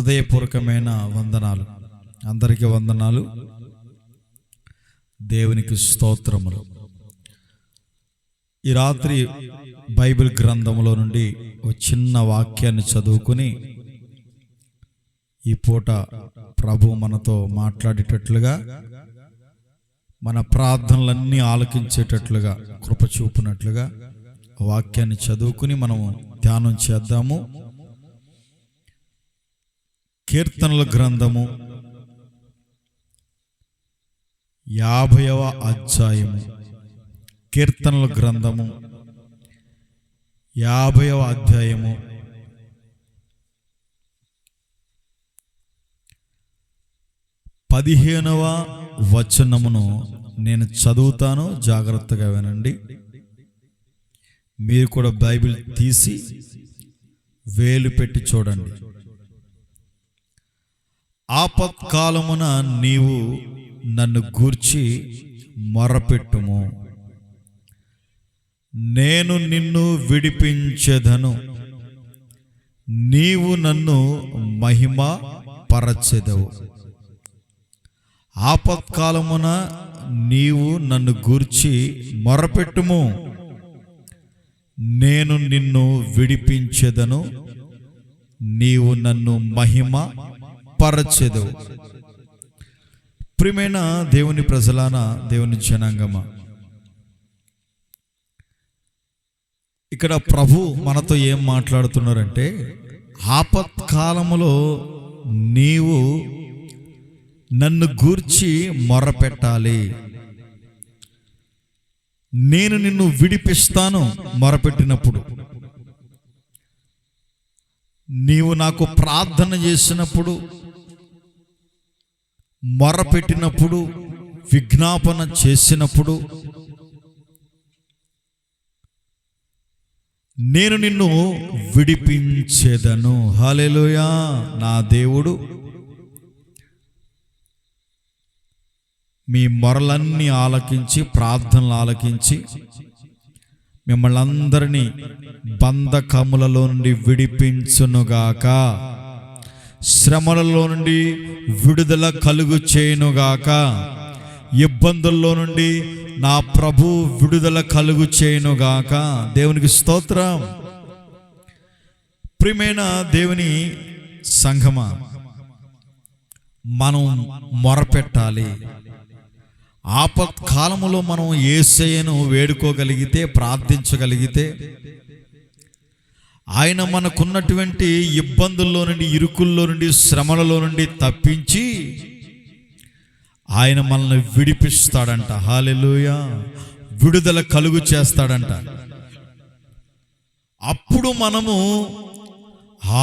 హృదయపూర్వకమైన వందనాలు. అందరికీ వందనాలు. దేవునికి స్తోత్రములు. ఈ రాత్రి బైబిల్ గ్రంథంలో నుండి ఒక చిన్న వాక్యాన్ని చదువుకుని ఈ పూట ప్రభు మనతో మాట్లాడేటట్లుగా, మన ప్రార్థనలన్నీ ఆలకించేటట్లుగా కృప చూపినట్లుగా వాక్యాన్ని చదువుకుని మనము ధ్యానం చేద్దాము. కీర్తనల గ్రంథము 50వ అధ్యాయము. కీర్తనల గ్రంథము 50వ అధ్యాయము 15వ వచనమును నేను చదువుతాను, జాగ్రత్తగా వినండి. మీరు కూడా బైబిల్ తీసి వేలు పెట్టి చూడండి. ఆపత్కాలమున నీవు నన్ను గూర్చి మొరపెట్టుము, నేను నిన్ను విడిపించెదను, నీవు నన్ను మహిమ పరచెదవు. ఆపత్కాలమున నీవు నన్ను గూర్చి మొరపెట్టుము, నేను నిన్ను విడిపించెదను, నీవు నన్ను మహిమ పరచెదవు. ప్రియమైన దేవుని ప్రజలాన, దేవుని జనాంగమా, ఇక్కడ ప్రభు మనతో ఏం మాట్లాడుతున్నారంటే, ఆపత్కాలములో నీవు నన్ను గూర్చి మొరపెట్టాలి, నేను నిన్ను విడిపిస్తాను. మొరపెట్టినప్పుడు, నీవు నాకు ప్రార్థన చేసినప్పుడు, మొరపెట్టినప్పుడు, విజ్ఞాపన చేసినప్పుడు, నేను నిన్ను విడిపించేదను. హల్లెలూయా. నా దేవుడు మీ మొరలన్నీ ఆలకించి, ప్రార్థనలు ఆలకించి, మిమ్మల్ని అందరినీ బంధకములలో నుండి విడిపించునుగాక, శ్రమలలో నుండి విడుదల కలుగు చేయునుగాక, ఇబ్బందుల్లో నుండి నా ప్రభు విడుదల కలుగు చేయునుగాక. దేవునికి స్తోత్రం. ప్రియమైన దేవుని సంఘమా, మనం మొరపెట్టాలి. ఆపత్కాలములో మనం యేసయ్యను వేడుకోగలిగితే, ప్రార్థించగలిగితే, ఆయన మనకున్నటువంటి ఇబ్బందుల్లో నుండి, ఇరుకుల్లో నుండి, శ్రమలలో నుండి తప్పించి ఆయన మనల్ని విడిపిస్తాడంట. హల్లెలూయా. విడుదల కలుగు చేస్తాడంట. అప్పుడు మనము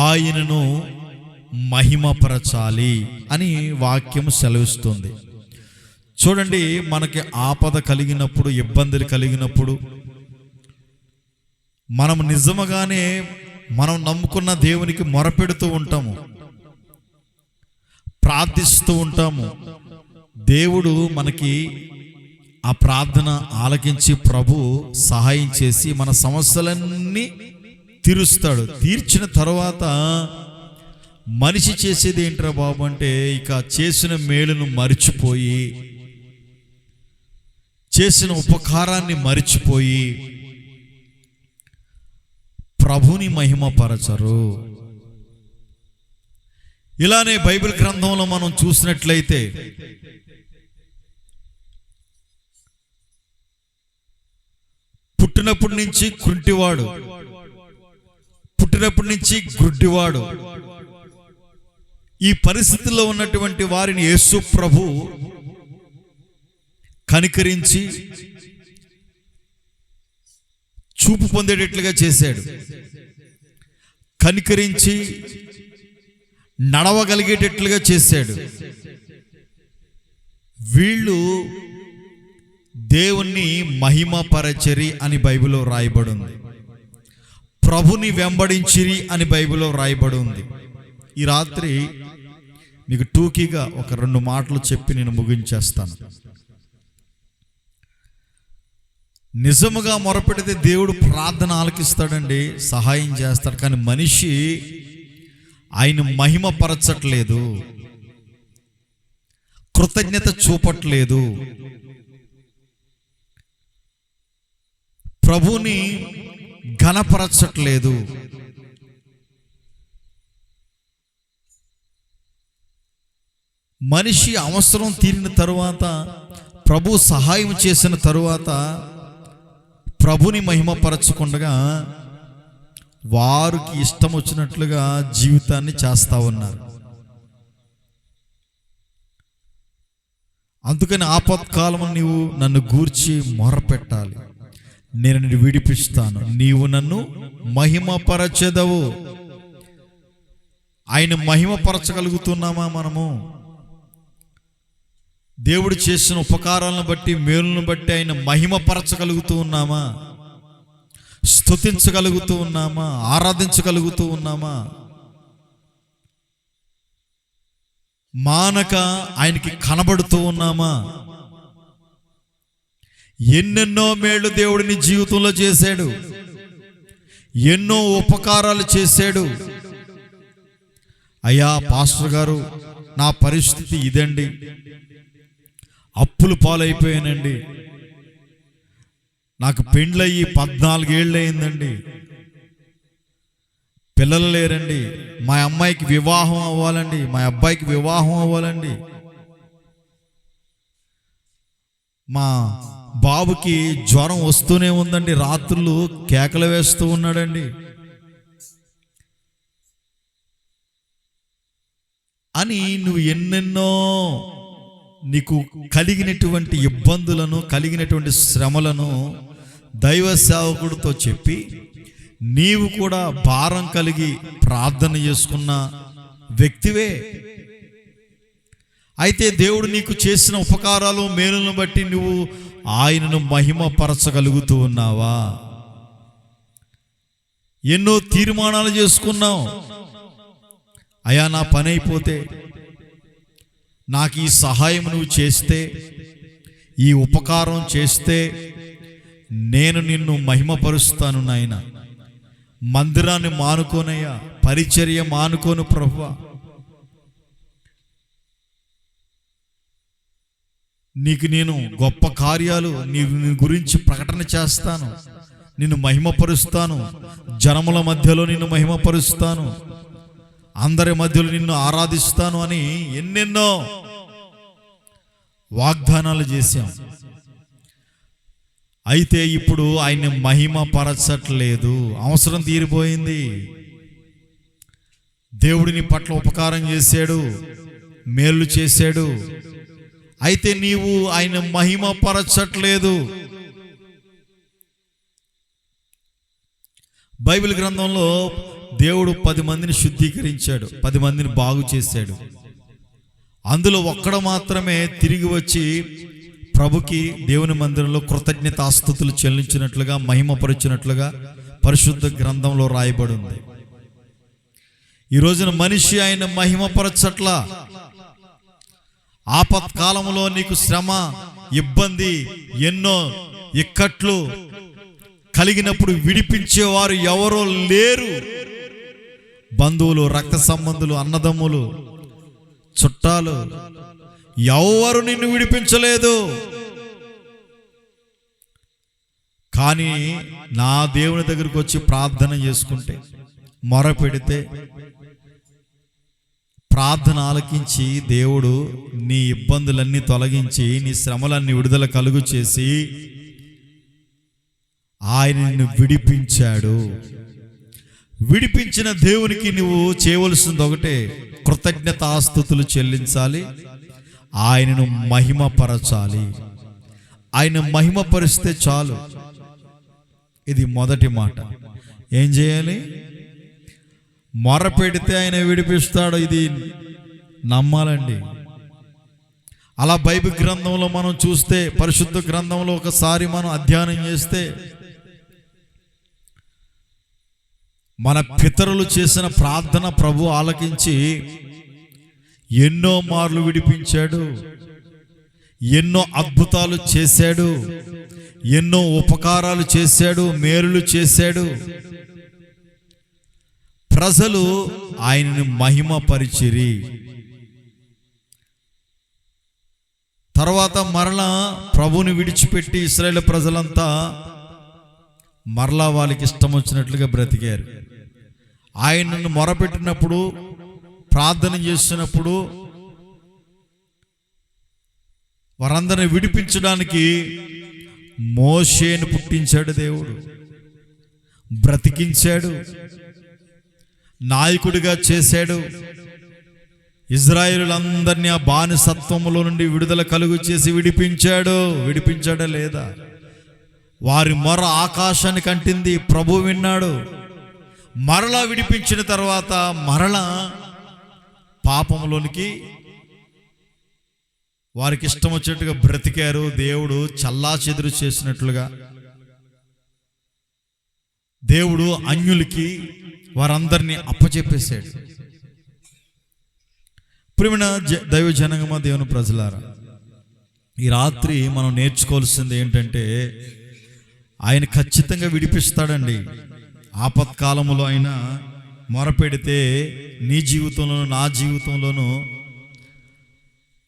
ఆయనను మహిమపరచాలి అని వాక్యం సెలవిస్తుంది. చూడండి, మనకి ఆపద కలిగినప్పుడు, ఇబ్బందులు కలిగినప్పుడు, మనం నిజముగానే మనం నమ్ముకున్న దేవునికి మొరపెడుతూ ఉంటాము, ప్రార్థిస్తూ ఉంటాము. దేవుడు మనకి ఆ ప్రార్థన ఆలకించి ప్రభు సహాయం చేసి మన సమస్యలన్నీ తీరుస్తాడు. తీర్చిన తర్వాత మనిషి చేసేది ఏంట్రా బాబు అంటే, ఇక చేసిన మేలును మరిచిపోయి, చేసిన ఉపకారాన్ని మరిచిపోయి ప్రభుని మహిమపరచరు. ఇలానే బైబిల్ గ్రంథంలో మనం చూసినట్లయితే, పుట్టినప్పటి నుంచి కుంటివాడు, పుట్టినప్పటి నుంచి గుడ్డివాడు, ఈ పరిస్థితుల్లో ఉన్నటువంటి వారిని యేసు ప్రభు కనికరించి చూపు పొందేటట్లుగా చేశాడు. కనికరించి నడవగలిగేటట్లుగా చేశాడు. వీళ్ళు దేవుణ్ణి మహిమపరచరి అని బైబిల్లో రాయబడి ఉంది. ప్రభుని వెంబడించిరి అని బైబిల్లో రాయబడి ఉంది. ఈ రాత్రి మీకు టూకీగా ఒక 2 మాటలు చెప్పి నేను ముగించేస్తాను. నిజముగా మొరపెడితే దేవుడు ప్రార్థన ఆలకిస్తాడండి, సహాయం చేస్తాడు. కానీ మనిషి ఆయన మహిమపరచట్లేదు, కృతజ్ఞత చూపట్లేదు, ప్రభుని ఘనపరచట్లేదు. మనిషి అవసరం తీరిన తరువాత, ప్రభు సహాయం చేసిన తరువాత ప్రభుని మహిమపరచకుండా వారికి ఇష్టం వచ్చినట్లుగా జీవితాన్ని చేస్తూ ఉన్నారు. అందుకని ఆపత్కాలం నీవు నన్ను గూర్చి మొరపెట్టాలి, నేను నిన్ను విడిపిస్తాను, నీవు నన్ను మహిమపరచెదవు. ఆయన మహిమపరచగలుగుతున్నామా? మనము దేవుడు చేసిన ఉపకారాలను బట్టి, మేలును బట్టి ఆయన మహిమపరచగలుగుతూ ఉన్నామా? స్తుతించగలుగుతూ ఉన్నామా? ఆరాధించగలుగుతూ ఉన్నామా? మానక ఆయనకి కనబడుతూ ఉన్నామా? ఎన్నెన్నో మేళ్ళు దేవుడిని జీవితంలో చేశాడు, ఎన్నో ఉపకారాలు చేశాడు. అయ్యా పాస్టర్ గారు, నా పరిస్థితి ఇదండి, అప్పులు పాలైపోయానండి, నాకు పెండ్లయ్యి 14 ఏళ్ళు అయిందండి, పిల్లలు లేరండి, మా అమ్మాయికి వివాహం అవ్వాలండి, మా అబ్బాయికి వివాహం అవ్వాలండి, మా బాబుకి జ్వరం వస్తూనే ఉందండి, రాత్రులు కేకలు వేస్తూ ఉన్నాడండి అని నువ్వు ఎన్నెన్నో నీకు కలిగినటువంటి ఇబ్బందులను, కలిగినటువంటి శ్రమలను దైవ సేవకుడితో చెప్పి నీవు కూడా భారం కలిగి ప్రార్థన చేసుకున్న వ్యక్తివే. అయితే దేవుడు నీకు చేసిన ఉపకారాలు, మేలులను బట్టి నువ్వు ఆయనను మహిమపరచగలుగుతూ ఉన్నావా? ఎన్నో తీర్మానాలు చేసుకున్నావు. అయ్యా నా పని అయిపోతే, నాకు ఈ సహాయం నువ్వు చేస్తే, ఈ ఉపకారం చేస్తే నేను నిన్ను మహిమపరుస్తాను నాయన. మందిరాన్ని మానుకోనయ్యా, పరిచర్య మానుకోను ప్రభువా, నీకు నేను గొప్ప కార్యాలు నీ గురించి ప్రకటన చేస్తాను, నిన్ను మహిమపరుస్తాను, జనముల మధ్యలో నిన్ను మహిమపరుస్తాను, అందరి మధ్యలో నిన్ను ఆరాధిస్తాను అని ఎన్నెన్నో వాగ్దానాలు చేశాం. అయితే ఇప్పుడు ఆయన మహిమపరచట్లేదు, అవసరం తీరిపోయింది. దేవుడిని పట్ల ఉపకారం చేశాడు, మేలు చేశాడు, అయితే నీవు ఆయన మహిమపరచట్లేదు. బైబిల్ గ్రంథంలో దేవుడు 10 మందిని శుద్ధీకరించాడు, 10 మందిని బాగు చేశాడు. అందులో ఒక్కడు మాత్రమే తిరిగి వచ్చి ప్రభుకి దేవుని మందిరంలో కృతజ్ఞతాస్తుతులు చెల్లించినట్లుగా, మహిమపరిచినట్లుగా పరిశుద్ధ గ్రంథంలో రాయబడి ఉంది. ఈ రోజున మనిషి ఆయన మహిమపరచట్ల. ఆపత్కాలంలో నీకు శ్రమ, ఇబ్బంది, ఎన్నో ఇక్కట్లు కలిగినప్పుడు విడిపించేవారు ఎవరో లేరు. బంధువులు, రక్త సంబంధులు, అన్నదమ్ములు, చుట్టాలు ఎవరు నిన్ను విడిపించలేదు. కానీ నా దేవుని దగ్గరికి వచ్చి ప్రార్థన చేసుకుంటే, మొరపెడితే, ప్రార్థన ఆలకించి దేవుడు నీ ఇబ్బందులన్నీ తొలగించి నీ శ్రమలన్నీ విడుదల కలుగు చేసి ఆయన నిన్ను విడిపించాడు. విడిపించిన దేవునికి నువ్వు చేయవలసింది ఒకటే, కృతజ్ఞతాస్తుతులు చెల్లించాలి, ఆయనను మహిమపరచాలి. ఆయన మహిమపరిస్తే చాలు. ఇది మొదటి మాట. ఏం చేయాలి? మొర పెడితే ఆయన విడిపిస్తాడు, ఇది నమ్మాలండి. అలా బైబిల్ గ్రంథంలో మనం చూస్తే, పరిశుద్ధ గ్రంథంలో ఒకసారి మనం అధ్యయనం చేస్తే, మన పితరులు చేసిన ప్రార్థన ప్రభు ఆలకించి ఎన్నో మార్లు విడిపించాడు, ఎన్నో అద్భుతాలు చేశాడు, ఎన్నో ఉపకారాలు చేశాడు, మేలులు చేశాడు. ప్రజలు ఆయనను మహిమపరిచిరి. తర్వాత మరలా ప్రభువుని విడిచిపెట్టి ఇశ్రాయేలు ప్రజలంతా మరలా వాళ్ళకి ఇష్టం వచ్చినట్లుగా బ్రతికారు. ఆయనను మొరపెట్టినప్పుడు, ప్రార్థన చేస్తున్నప్పుడు వారందరిని విడిపించడానికి మోషేను పుట్టించాడు దేవుడు, బ్రతికించాడు, నాయకుడిగా చేశాడు. ఇజ్రాయేలులందరినీ ఆ బానిసత్వములో నుండి విడుదల కలుగు చేసి విడిపించాడా లేదా? వారి మొర ఆకాశానికి అంటింది, ప్రభు విన్నాడు. మరలా విడిపించిన తర్వాత మరలా పాపంలోనికి వారికి ఇష్టం వచ్చేట్టుగా బ్రతికారు. దేవుడు చల్లాచెదురు చేసినట్లుగా దేవుడు అన్యులకి వారందరినీ అప్పచెప్పేశాడు. ప్రియమైన దైవ జనగమ, దేవుని ప్రజలారా, ఈ రాత్రి మనం నేర్చుకోవాల్సింది ఏంటంటే, ఆయన ఖచ్చితంగా విడిపిస్తాడండి. ఆపత్కాలములో ఆయన మొరపెడితే నీ జీవితంలోనూ నా జీవితంలోనూ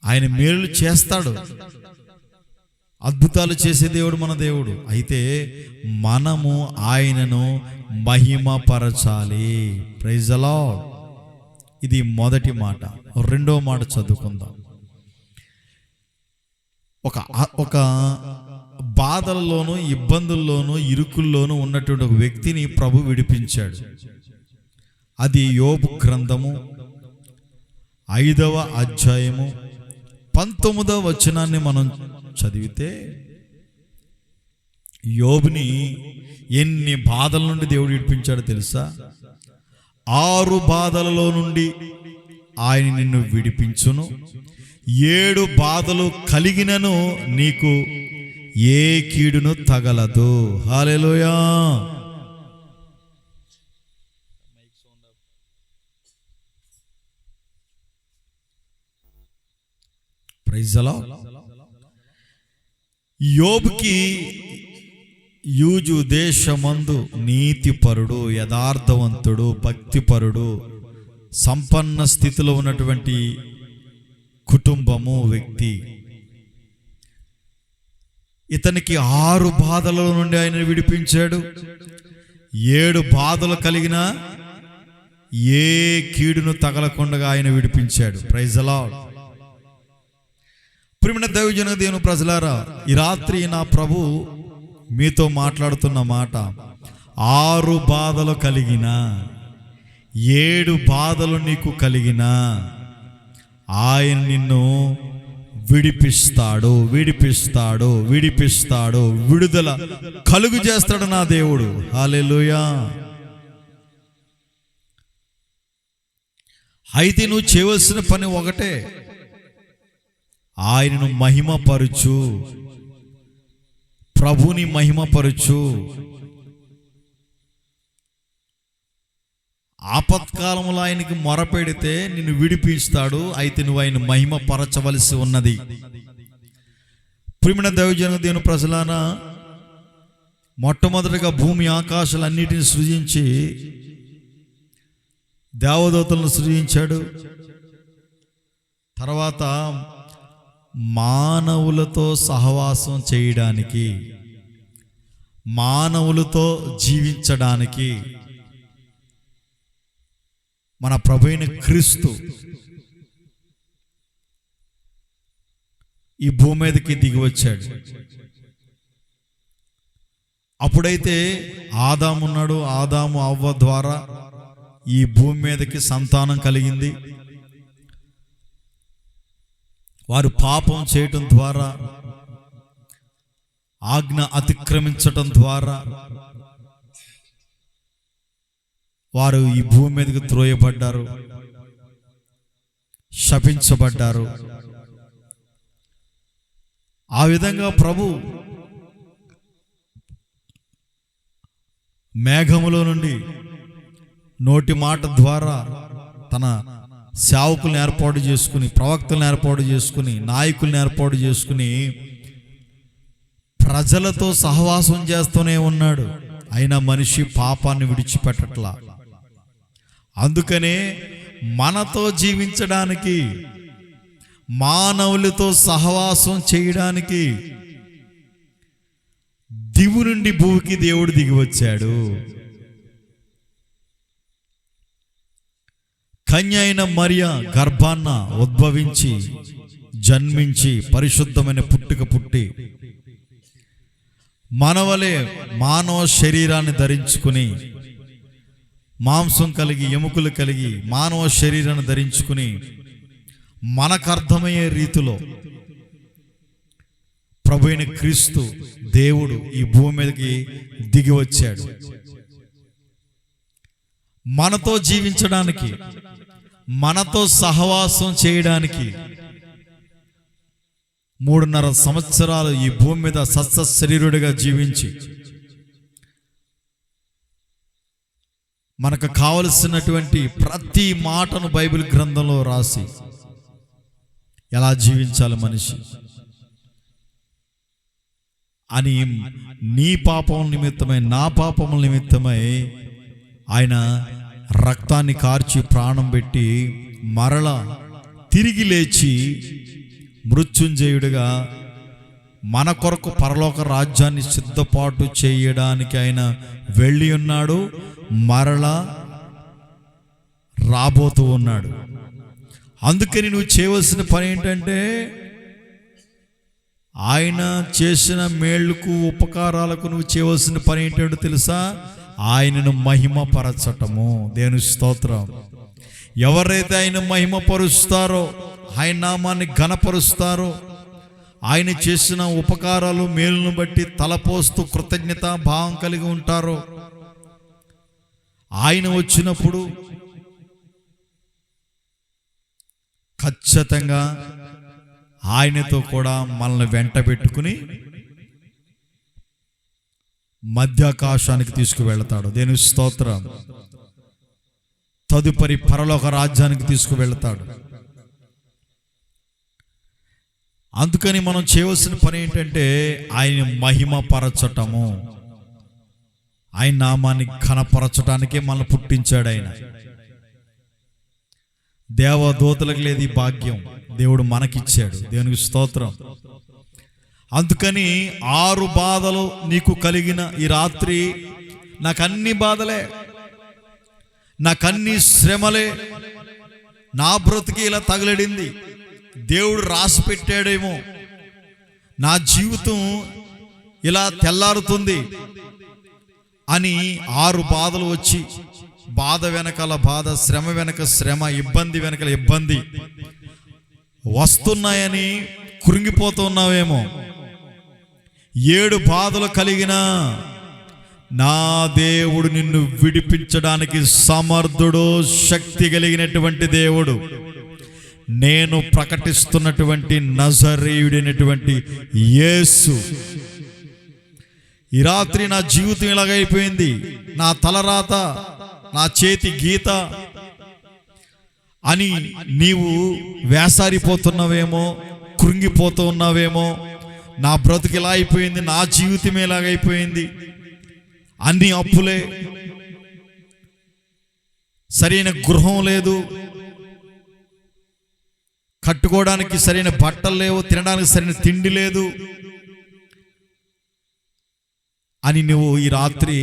ఆయన మేలు చేస్తాడు. అద్భుతాలు చేసే దేవుడు మన దేవుడు. అయితే మనము ఆయనను మహిమపరచాలి. Praise the lord. ఇది మొదటి మాట. రెండో మాట చదువుకుందాం. ఒక బాధల్లోనూ, ఇబ్బందుల్లోనూ, ఇరుకుల్లోనూ ఉన్నటువంటి ఒక వ్యక్తిని ప్రభు విడిపించాడు. అది యోబు గ్రంథము 5వ అధ్యాయము 19వ వచనాన్ని మనం చదివితే, యోబుని ఎన్ని బాధల నుండి దేవుడు విడిపించాడో తెలుసా? 6 బాధలలో నుండి ఆయన నిన్ను విడిపించును, 7 బాధలు కలిగినను నీకు ఏ కీడును తగలదు. హల్లెలూయా. Praise the Lord. యోబుకి యూజు దేశమందు నీతిపరుడు, యథార్థవంతుడు, భక్తిపరుడు, సంపన్న స్థితిలో ఉన్నటువంటి కుటుంబము, వ్యక్తి. ఇతనికి 6 బాధల నుండి ఆయన విడిపించాడు. 7 బాధలు కలిగిన ఏ కీడును తగలకుండా ఆయన విడిపించాడు. Praise the Lord. ప్రియమైన దైవజన, దేవుని ప్రజలారా, ఈ రాత్రి నా ప్రభు మీతో మాట్లాడుతున్న మాట, 6 బాధలు కలిగిన, 7 బాధలు నీకు కలిగిన ఆయన నిన్ను విడిపిస్తాడు. విడుదల కలుగు చేస్తాడు నా దేవుడు. హల్లెలూయా. అయితే నువ్వు చేయవలసిన పని ఒకటే, ఆయనను మహిమపరచు, ప్రభుని మహిమపరచు. ఆపత్కాలంలో ఆయనకి మొరపెడితే నిన్ను విడిపిస్తాడు. అయితే నువ్వు ఆయన మహిమపరచవలసి ఉన్నది. ప్రియమైన దైవజన, దేవుని ప్రజలారా, మొట్టమొదటిగా భూమి ఆకాశాలన్నిటిని సృజించి దేవదూతలను సృజించాడు. తర్వాత మానవులతో సహవాసం చేయడానికి, మానవులతో జీవించడానికి మన ప్రభువైన క్రీస్తు ఈ భూమి మీదకి దిగి వచ్చాడు. అప్పుడైతే ఆదాము ఉన్నాడు. ఆదాము అవ్వ ద్వారా ఈ భూమి మీదకి సంతానం కలిగింది. వారు పాపం చేయటం ద్వారా, ఆజ్ఞ అతిక్రమించటం ద్వారా వారు ఈ భూమి మీదకి త్రోయబడ్డారు, శపించబడ్డారు. ఆ విధంగా ప్రభు మేఘములో నుండి నోటి మాట ద్వారా తన సేవకుల్ని ఏర్పాటు చేసుకుని, ప్రవక్తలను ఏర్పాటు చేసుకుని, నాయకుల్ని ఏర్పాటు చేసుకుని ప్రజలతో సహవాసం చేస్తూనే ఉన్నాడు. అయినా మనిషి పాపాన్ని విడిచిపెట్టట్లా. అందుకనే మనతో జీవించడానికి, మానవులతో సహవాసం చేయడానికి దివు నుండి భూమికి దేవుడు దిగి వచ్చాడు. కన్య అయిన మరియ గర్భాన్న ఉద్భవించి జన్మించి పరిశుద్ధమైన పుట్టుక పుట్టి మనవలే మానవ శరీరాన్ని ధరించుకుని, మాంసం కలిగి ఎముకలు కలిగి మానవ శరీరాన్ని ధరించుకుని మనకర్థమయ్యే రీతిలో ప్రభు అయిన క్రీస్తు దేవుడు ఈ భూమి మీదకి దిగి వచ్చాడు. మనతో జీవించడానికి, మనతో సహవాసం చేయడానికి 3.5 సంవత్సరాలు ఈ భూమి మీద సత్య శరీరుడిగా జీవించి మనకు కావలసినటువంటి ప్రతి మాటను బైబిల్ గ్రంథంలో రాసి ఎలా జీవించాలి మనిషి అని నీ పాపం నిమిత్తమై, నా పాపముల నిమిత్తమై ఆయన రక్తాన్ని కార్చి ప్రాణం పెట్టి మరలా తిరిగి లేచి మృత్యుంజయుడిగా మన కొరకు పరలోక రాజ్యాన్ని సిద్ధపాటు చేయడానికి ఆయన వెళ్ళి ఉన్నాడు, మరలా రాబోతూ ఉన్నాడు. అందుకని నువ్వు చేయవలసిన పని ఏంటంటే, ఆయన చేసిన మేళ్లకు ఉపకారాలకు నువ్వు చేయవలసిన పని ఏంటంటే తెలుసా? ఆయనను మహిమపరచటము. దేవుని స్తోత్రం. ఎవరైతే ఆయన మహిమపరుస్తారో, ఆయన నామాన్ని ఘనపరుస్తారో, ఆయన చేసిన ఉపకారాలు మేలును బట్టి తలపోస్తూ కృతజ్ఞత భావం కలిగి ఉంటారో, ఆయన వచ్చినప్పుడు ఖచ్చితంగా ఆయనతో కూడా మనల్ని వెంట పెట్టుకుని మధ్యాకాశానికి తీసుకువెళ్తాడు. దేవుని స్తోత్రం. తదుపరి పరలోక రాజ్యానికి తీసుకువెళ్తాడు. అందుకని మనం చేయవలసిన పని ఏంటంటే ఆయన మహిమపరచటము, ఆయన నామాన్ని ఘనపరచటానికే మనల్ని పుట్టించాడు. ఆయన దేవదూతలకు లేదు ఈ భాగ్యం, దేవుడు మనకిచ్చాడు. దేవునికి స్తోత్రం. అందుకని 6 బాధలు నీకు కలిగిన ఈ రాత్రి, నాకన్ని బాధలే, నాకన్ని శ్రమలే, నా బ్రతికి ఇలా తగలడింది, దేవుడు రాసి పెట్టాడేమో, నా జీవితం ఇలా తెల్లారుతుంది అని 6 బాధలు వచ్చి, బాధ వెనకాల బాధ, శ్రమ వెనక శ్రమ, ఇబ్బంది వెనకాల ఇబ్బంది వస్తున్నాయని కృంగిపోతున్నావేమో. 7 బాధలు కలిగిన నా దేవుడు నిన్ను విడిపించడానికి సమర్థుడు, శక్తి కలిగినటువంటి దేవుడు. నేను ప్రకటిస్తున్నటువంటి నజరేయుడైనటువంటి యేసు. ఈ రాత్రి నా జీవితం ఇలాగైపోయింది, నా తలరాత, నా చేతి గీత అని నీవు వేసారిపోతున్నావేమో, కృంగిపోతూ ఉన్నావేమో. నా బ్రతుకు ఇలా అయిపోయింది, నా జీవితం ఇలాగైపోయింది, అన్ని అప్పులే, సరైన గృహం లేదు, కట్టుకోవడానికి సరైన బట్టలు లేవు, తినడానికి సరైన తిండి లేదు అని నువ్వు ఈ రాత్రి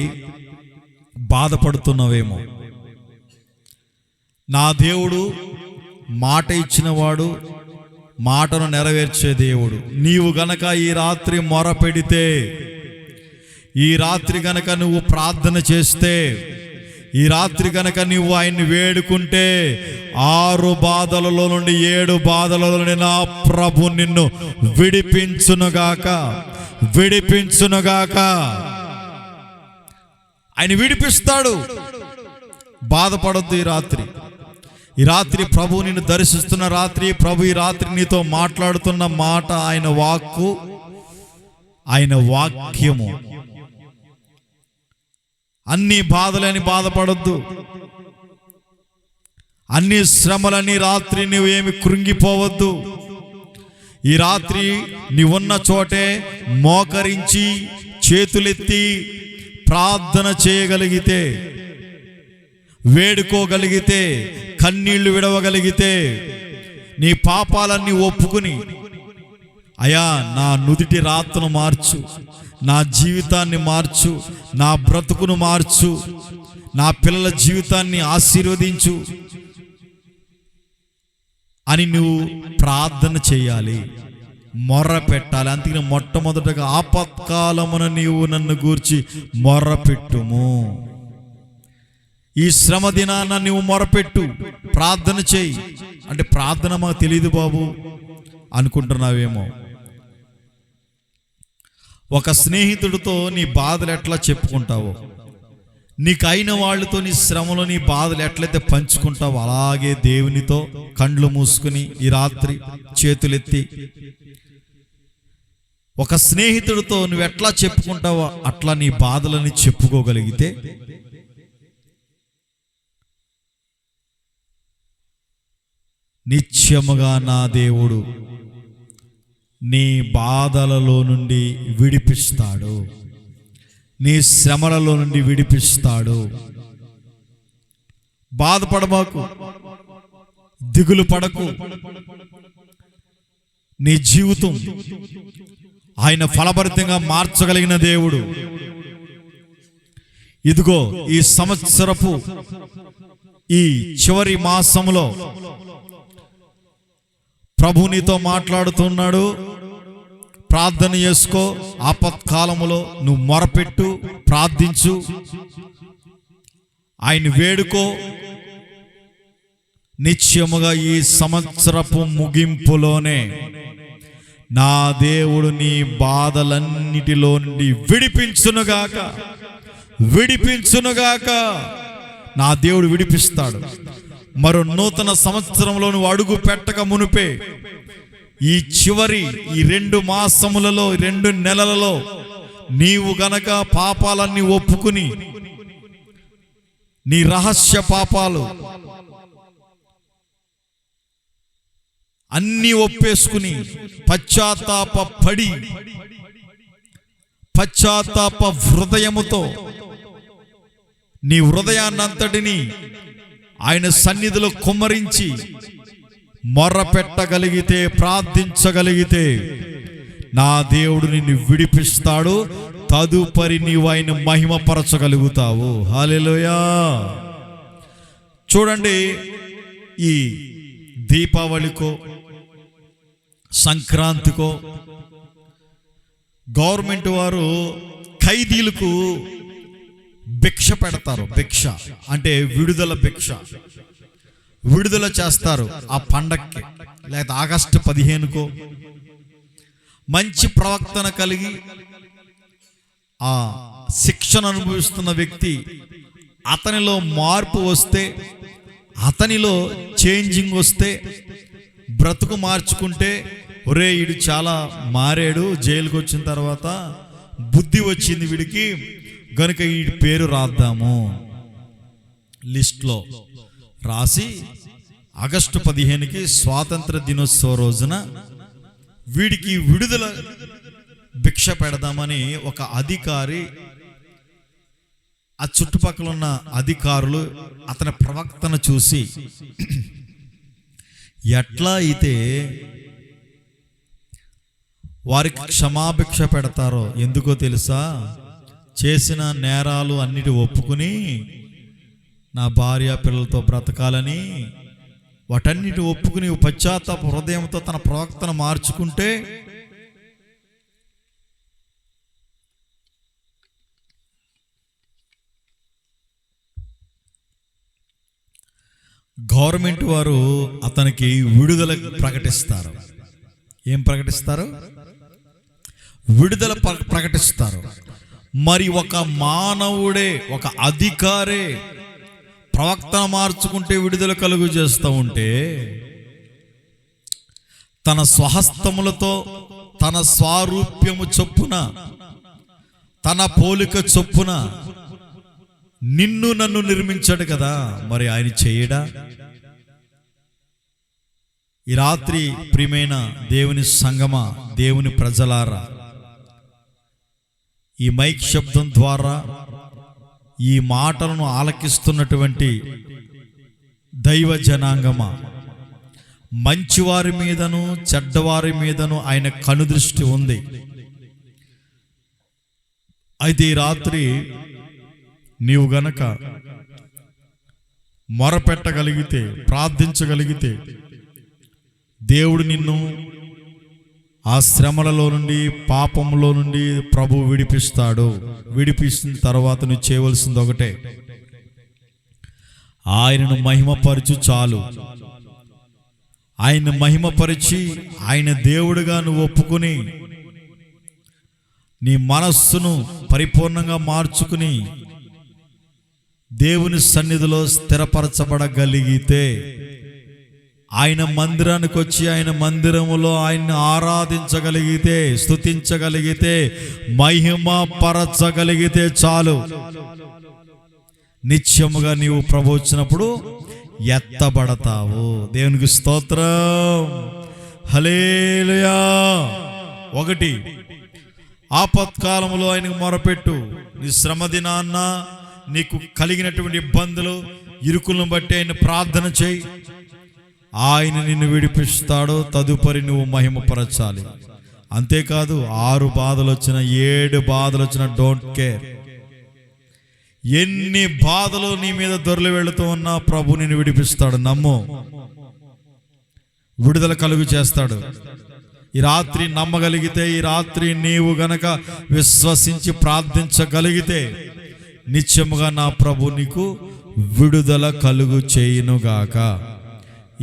బాధపడుతున్నావేమో. నా దేవుడు మాట ఇచ్చినవాడు, మాటను నెరవేర్చే దేవుడు. నీవు గనక ఈ రాత్రి మొర పెడితే, ఈ రాత్రి గనక నువ్వు ప్రార్థన చేస్తే, ఈ రాత్రి గనక నువ్వు ఆయన్ని వేడుకుంటే, 6 బాధలలో నుండి 7 బాధలలో నుండి నా ప్రభు నిన్ను విడిపించునుగాక, విడిపించునుగాక. ఆయన విడిపిస్తాడు. బాధపడొద్దు. ఈ రాత్రి ప్రభు నిన్ను దర్శిస్తున్న రాత్రి, ప్రభు ఈ రాత్రి నీతో మాట్లాడుతున్న మాట ఆయన వాక్కు, ఆయన వాక్యము. అన్ని బాధలని బాధపడొద్దు, అన్ని శ్రమలని రాత్రి నువ్వేమి కృంగిపోవద్దు. ఈ రాత్రి నీవున్న చోటే మోకరించి చేతులెత్తి ప్రార్థన చేయగలిగితే, వేడుకోగలిగితే, కన్నీళ్లు విడవగలిగితే, నీ పాపాలన్నీ ఒప్పుకుని, అయా నా నుదిటి రాతను మార్చు, నా జీవితాన్ని మార్చు, నా బ్రతుకును మార్చు, నా పిల్లల జీవితాన్ని ఆశీర్వదించు అని నువ్వు ప్రార్థన చేయాలి, మొర్ర పెట్టాలి. అందుకని మొట్టమొదటగా ఆపత్కాలమున నీవు నన్ను గూర్చి మొర్ర పెట్టుము. ఈ శ్రమ దినాన నువ్వు మొరపెట్టు, ప్రార్థన చేయి. అంటే ప్రార్థన మాకు తెలియదు బాబు అనుకుంటున్నావేమో. ఒక స్నేహితుడితో నీ బాధలు ఎట్లా చెప్పుకుంటావో, నీకు అయిన వాళ్ళతో నీ శ్రమలో నీ బాధలు ఎట్లయితే పంచుకుంటావో, అలాగే దేవునితో కండ్లు మూసుకుని ఈ రాత్రి చేతులెత్తి ఒక స్నేహితుడితో నువ్వు ఎట్లా చెప్పుకుంటావో అట్లా నీ బాధలని చెప్పుకోగలిగితే నిత్యముగా నా దేవుడు నీ బాధలలో నుండి విడిపిస్తాడు, నీ శ్రమలలో నుండి విడిపిస్తాడు. బాధపడబాకు, దిగులు పడకు. నీ జీవితం ఆయన ఫలభరితంగా మార్చగలిగిన దేవుడు. ఇదిగో ఈ సంవత్సరపు ఈ చివరి మాసంలో ప్రభు నీతో మాట్లాడుతున్నాడు. ప్రార్థన చేసుకో, ఆపత్కాలములో నువ్వు మొరపెట్టు, ప్రార్థించు, ఆయన వేడుకో. నిత్యముగా ఈ సంవత్సరపు ముగింపులోనే నా దేవుడు నీ బాధలన్నిటిలో నుండి విడిపించునుగాక, విడిపించునుగాక. నా దేవుడు విడిపిస్తాడు. మరో నూతన సంవత్సరంలో నువ్వు అడుగు పెట్టక మునిపే ఈ చివరి ఈ 2 మాసములలో, 2 నెలలలో నీవు గనక పాపాలన్నీ ఒప్పుకుని, నీ రహస్య పాపాలు అన్నీ ఒప్పేసుకుని పశ్చాత్తాప హృదయముతో నీ హృదయాన్నంతటిని ఆయన సన్నిధిలో కుమ్మరించి మొర్ర పెట్టగలిగితే, ప్రార్థించగలిగితే నా దేవుడు నిన్ను విడిపిస్తాడు. తదుపరి నీవు ఆయన మహిమపరచగలుగుతావు. హల్లెలూయా. చూడండి, ఈ దీపావళికో సంక్రాంతికో గవర్నమెంట్ వారు ఖైదీలకు భిక్ష పెడతారు. భిక్ష అంటే విడుదల భిక్ష, విడుదల చేస్తారు ఆ పండక్కి. లేదా ఆగస్టు 15కో మంచి ప్రవర్తన కలిగి ఆ శిక్షణ అనుభవిస్తున్న వ్యక్తి, అతనిలో మార్పు వస్తే, అతనిలో చేంజింగ్ వస్తే, బ్రతుకు మార్చుకుంటే, ఒరే వీడు చాలా మారాడు, జైలుకి వచ్చిన తర్వాత బుద్ధి వచ్చింది వీడికి, గనుక ఈ పేరు రాద్దాము లిస్ట్లో రాసి ఆగస్టు 15కి స్వాతంత్ర దినోత్సవ రోజున వీడికి విడుదల భిక్ష పెడదామని ఒక అధికారి, ఆ చుట్టుపక్కల ఉన్న అధికారులు అతని ప్రవక్తన చూసి ఎట్లా అయితే వారికి క్షమాభిక్ష పెడతారో ఎందుకో తెలుసా? చేసిన నేరాలు అన్నిటి ఒప్పుకుని నా భార్య పిల్లలతో బ్రతకాలని వాటన్నిటి ఒప్పుకుని పశ్చాత్తాప హృదయంతో తన ప్రవక్తను మార్చుకుంటే గవర్నమెంట్ వారు అతనికి విడుదల ప్రకటిస్తారు. ఏం ప్రకటిస్తారు? విడుదల ప్రకటిస్తారు. మరి ఒక మానవుడే, ఒక అధికారే ప్రవక్తను మార్చుకుంటే విడుదల కలుగు చేస్తూ ఉంటే, తన స్వహస్తములతో తన స్వారూప్యము చొప్పున, తన పోలిక చొప్పున నిన్ను నన్ను నిర్మించాడు కదా, మరి ఆయన చేయడా? ఈ రాత్రి ప్రియమైన దేవుని సంగమా, దేవుని ప్రజలారా, ఈ మైక్ శబ్దం ద్వారా ఈ మాటలను ఆలకిస్తున్నటువంటి దైవ జనాంగమా, మంచివారి మీదను చెడ్డవారి మీదను ఆయన కనుదృష్టి ఉంది. అయితే ఈ రాత్రి నీవు గనక మొరపెట్టగలిగితే, ప్రార్థించగలిగితే, దేవుడు నిన్ను ఆ శ్రమలలో నుండి, పాపంలో నుండి ప్రభు విడిపిస్తాడు. విడిపిస్తున్న తర్వాత నువ్వు చేయవలసింది ఒకటే, ఆయనను మహిమపరచు చాలు. ఆయన మహిమపరిచి ఆయన దేవుడిగా నువ్వు ఒప్పుకుని నీ మనస్సును పరిపూర్ణంగా మార్చుకుని దేవుని సన్నిధిలో స్థిరపరచబడగలిగితే, ఆయన మందిరానికి వచ్చి ఆయన మందిరములో ఆయన్ని ఆరాధించగలిగితే, స్తుతించగలిగితే, మహిమ పరచగలిగితే చాలు. నిత్యముగా నీవు ప్రభు వచ్చినప్పుడు ఎత్తబడతావు. దేవునికి స్తోత్రం, హల్లెలూయా. ఒకటి, ఆపత్కాలంలో ఆయనకు మొరపెట్టు. నీ శ్రమ దినాన్న నీకు కలిగినటువంటి ఇబ్బందులు, ఇరుకులను బట్టి ఆయన ప్రార్థన చేయి. ఆయన నిన్ను విడిపిస్తాడు. తదుపరి నువ్వు మహిమపరచాలి. అంతేకాదు 6 బాధలు వచ్చినా 7 బాధలు వచ్చినా డోంట్ కేర్. ఎన్ని బాధలు నీ మీద దొరలు వెళుతూ ఉన్నా ప్రభు నిన్ను విడిపిస్తాడు. నమ్ము, విడుదల కలుగు చేస్తాడు. ఈ రాత్రి నమ్మగలిగితే, ఈ రాత్రి నీవు గనక విశ్వసించి ప్రార్థించగలిగితే, నిత్యముగా నా ప్రభు నీకు విడుదల కలుగు చేయునుగాక.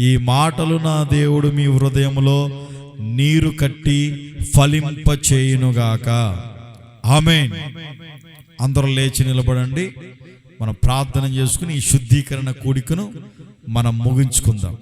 ఈ మాటలు నా దేవుడు మీ హృదయంలో నీరు కట్టి ఫలింప చేయునుగాక. ఆమేన్. అందరూ లేచి నిలబడండి. మనం ప్రార్థన చేసుకుని ఈ శుద్ధీకరణ కూడికను మనం ముగించుకుందాం.